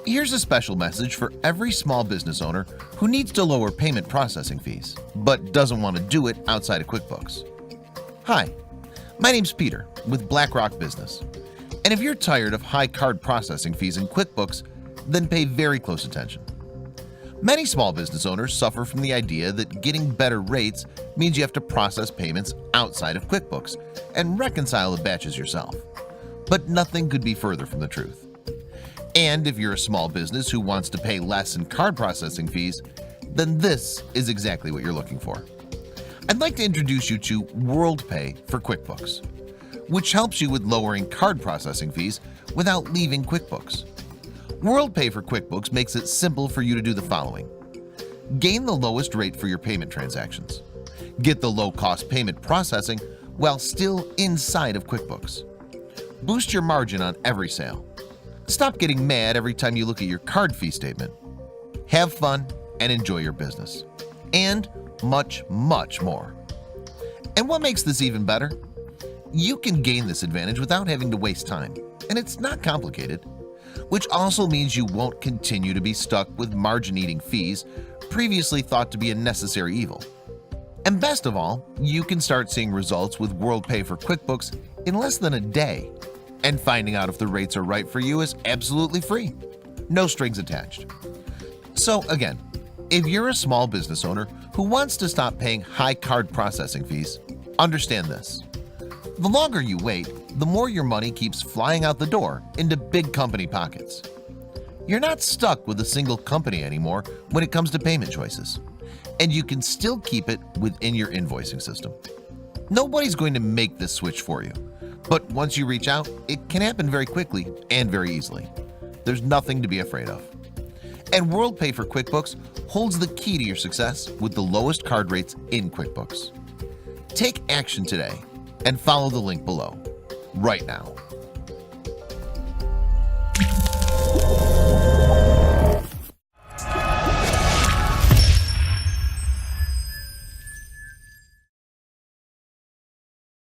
Here's a special message for every small business owner who needs to lower payment processing fees, but doesn't want to do it outside of QuickBooks. Hi, my name's Peter with BlackRock Business. And if you're tired of high card processing fees in QuickBooks, then pay very close attention. Many small business owners suffer from the idea that getting better rates means you have to process payments outside of QuickBooks and reconcile the batches yourself. But nothing could be further from the truth. And if you're a small business who wants to pay less in card processing fees, then this is exactly what you're looking for. I'd like to introduce you to WorldPay for QuickBooks, which helps you with lowering card processing fees without leaving QuickBooks. WorldPay for QuickBooks makes it simple for you to do the following. Gain the lowest rate for your payment transactions. Get the low-cost payment processing while still inside of QuickBooks. Boost your margin on every sale. Stop getting mad every time you look at your card fee statement. Have fun and enjoy your business. And much, much more. And what makes this even better? You can gain this advantage without having to waste time, and it's not complicated, which also means you won't continue to be stuck with margin-eating fees previously thought to be a necessary evil. And best of all, you can start seeing results with WorldPay for QuickBooks in less than a day. And finding out if the rates are right for you is absolutely free. No strings attached. So again, if you're a small business owner who wants to stop paying high card processing fees, understand this. The longer you wait, the more your money keeps flying out the door into big company pockets. You're not stuck with a single company anymore when it comes to payment choices, and you can still keep it within your invoicing system. Nobody's going to make this switch for you. But once you reach out, it can happen very quickly and very easily. There's nothing to be afraid of. And WorldPay for QuickBooks holds the key to your success with the lowest card rates in QuickBooks. Take action today and follow the link below, right now.